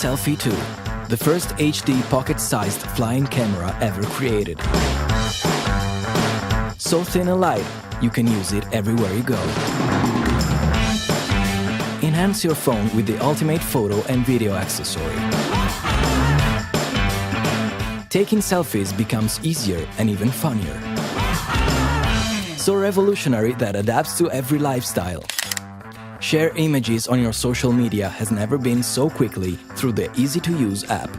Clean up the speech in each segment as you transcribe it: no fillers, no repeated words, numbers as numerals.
Selfie 2, the first HD pocket-sized flying camera ever created. So thin and light, you can use it everywhere you go. Enhance your phone with the ultimate photo and video accessory. Taking selfies becomes easier and even funnier. So revolutionary that adapts to every lifestyle. Share images on your social media has never been so quickly through the easy-to-use app.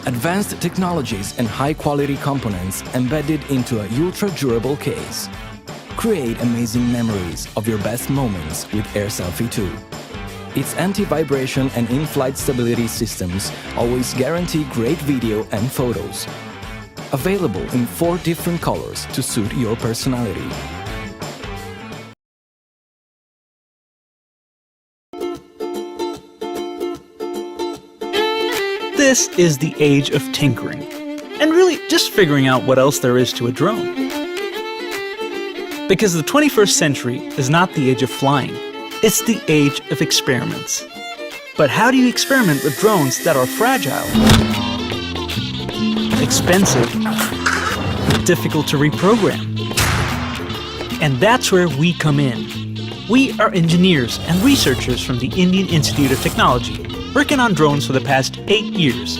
Advanced technologies and high-quality components embedded into a ultra-durable case. Create amazing memories of your best moments with AirSelfie 2. Its anti-vibration and in-flight stability systems always guarantee great video and photos. Available in 4 different colors to suit your personality. This is the age of tinkering, and really just figuring out what else there is to a drone. Because the 21st century is not the age of flying, it's the age of experiments. But how do you experiment with drones that are fragile, expensive, difficult to reprogram? And that's where we come in. We are engineers and researchers from the Indian Institute of Technology, working on drones for the past 8 years.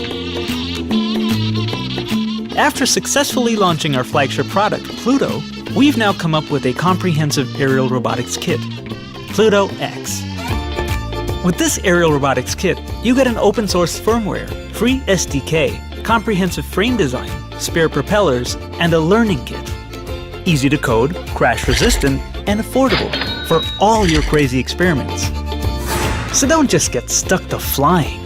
After successfully launching our flagship product, Pluto, we've now come up with a comprehensive aerial robotics kit, Pluto X. With this aerial robotics kit, you get an open-source firmware, free SDK, comprehensive frame design, spare propellers, and a learning kit. Easy to code, crash-resistant, and affordable for all your crazy experiments. So don't just get stuck to flying.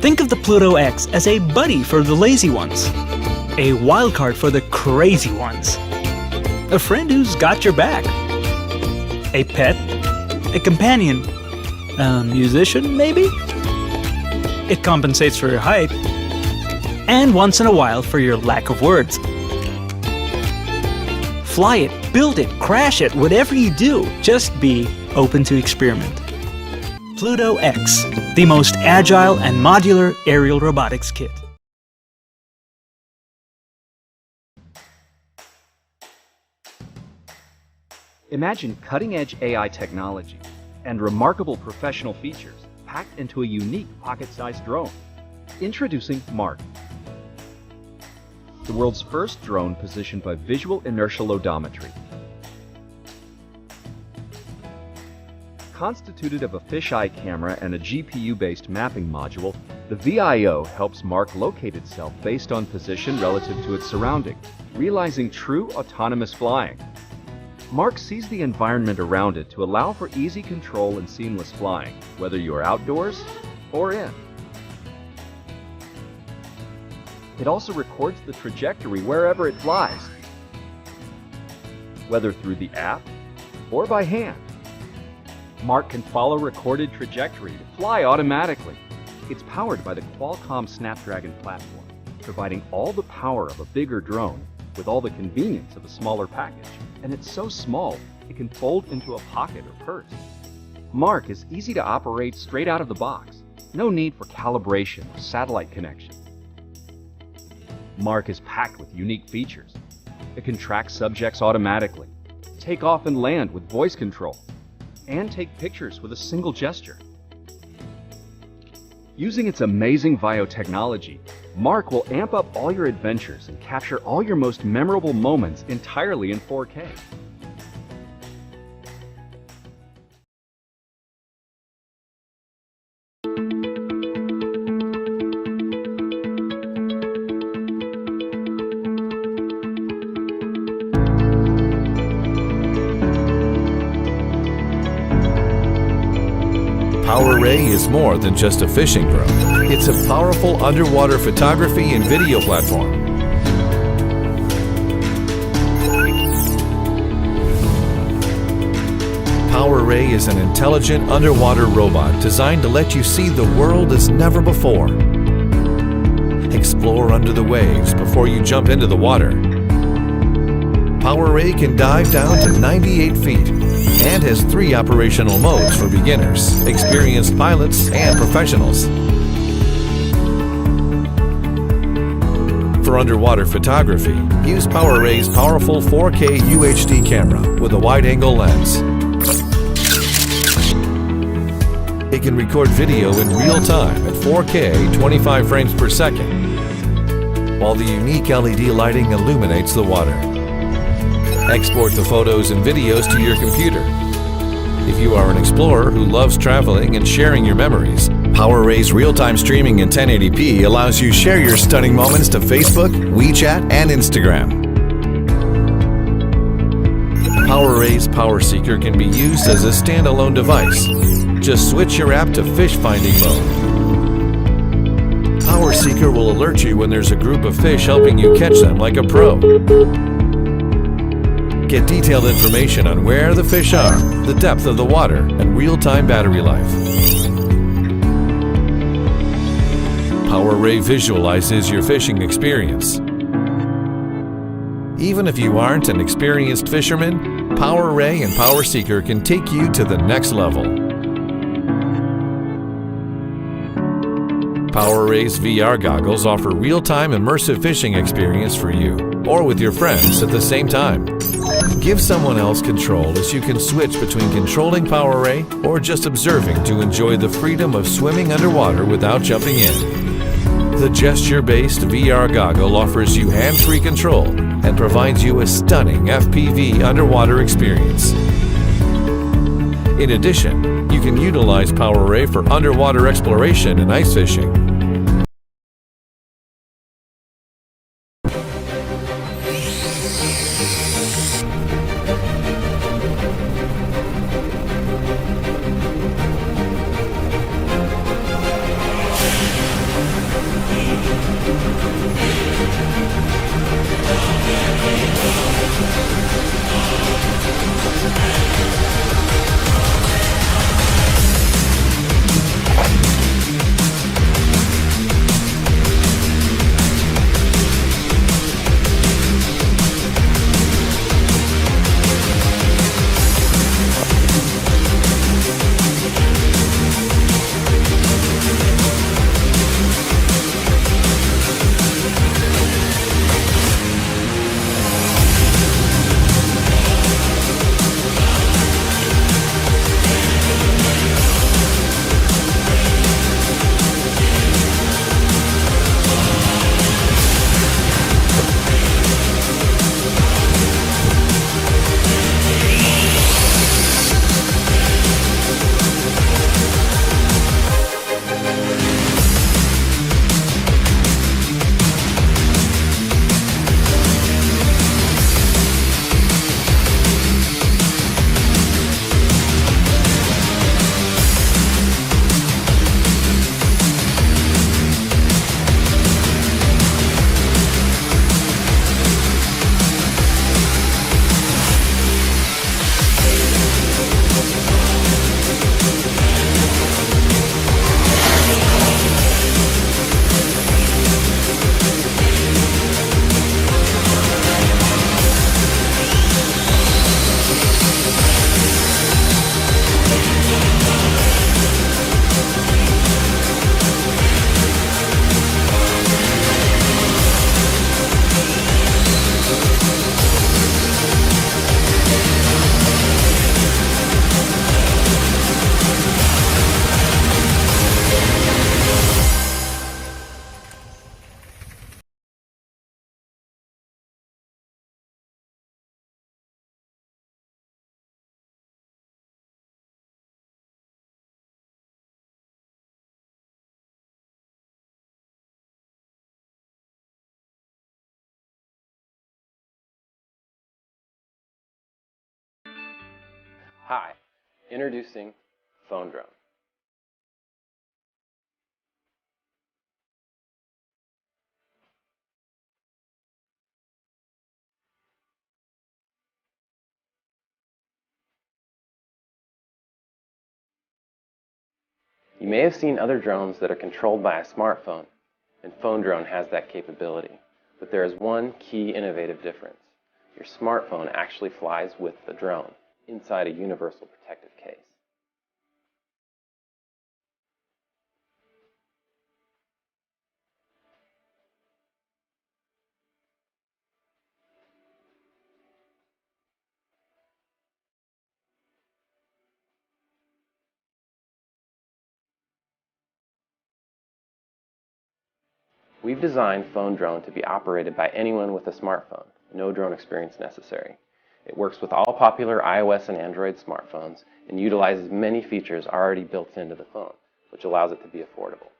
Think of the Pluto X as a buddy for the lazy ones, a wildcard for the crazy ones, a friend who's got your back, a pet, a companion, a musician maybe? It compensates for your height, and once in a while for your lack of words. Fly it, build it, crash it, whatever you do, just be open to experiment. Pluto X, the most agile and modular aerial robotics kit. Imagine cutting-edge AI technology and remarkable professional features packed into a unique pocket-sized drone. Introducing Mark, the world's first drone positioned by visual inertial odometry. Constituted of a fisheye camera and a GPU-based mapping module, the VIO helps Mark locate itself based on position relative to its surroundings, realizing true autonomous flying. Mark sees the environment around it to allow for easy control and seamless flying, whether you are outdoors or in. It also records the trajectory wherever it flies, whether through the app or by hand. Mark can follow recorded trajectory to fly automatically. It's powered by the Qualcomm Snapdragon platform, providing all the power of a bigger drone with all the convenience of a smaller package. And it's so small, it can fold into a pocket or purse. Mark is easy to operate straight out of the box. No need for calibration or satellite connection. Mark is packed with unique features. It can track subjects automatically, take off and land with voice control, and take pictures with a single gesture. Using its amazing VIO technology, Mark will amp up all your adventures and capture all your most memorable moments entirely in 4K. PowerRay is more than just a fishing drone. It's a powerful underwater photography and video platform. PowerRay is an intelligent underwater robot designed to let you see the world as never before. Explore under the waves before you jump into the water. PowerRay can dive down to 98 feet and has 3 operational modes for beginners, experienced pilots, and professionals. for underwater photography, use PowerRay's powerful 4K UHD camera with a wide-angle lens. It can record video in real time at 4K 25 frames per second, while the unique LED lighting illuminates the water. Export the photos and videos to your computer. If you are an explorer who loves traveling and sharing your memories, PowerRay's real-time streaming in 1080p allows you to share your stunning moments to Facebook, WeChat, and Instagram. PowerRay's Power Seeker can be used as a standalone device. Just switch your app to fish finding mode. Power Seeker will alert you when there's a group of fish helping you catch them like a pro. Get detailed information on where the fish are, the depth of the water, and real-time battery life. PowerRay visualizes your fishing experience. Even if you aren't an experienced fisherman, PowerRay and Power Seeker can take you to the next level. PowerRay's VR goggles offer real-time immersive fishing experience for you or with your friends at the same time. Give someone else control as you can switch between controlling PowerRay or just observing to enjoy the freedom of swimming underwater without jumping in. The gesture-based VR goggle offers you hands-free control and provides you a stunning FPV underwater experience. In addition, you can utilize PowerRay for underwater exploration and ice fishing. Hi, introducing Phone Drone. You may have seen other drones that are controlled by a smartphone, and Phone Drone has that capability. But there is one key innovative difference. Your smartphone actually flies with the drone inside a universal protective case. We've designed Phone Drone to be operated by anyone with a smartphone. No drone experience necessary. It works with all popular iOS and Android smartphones and utilizes many features already built into the phone, which allows it to be affordable.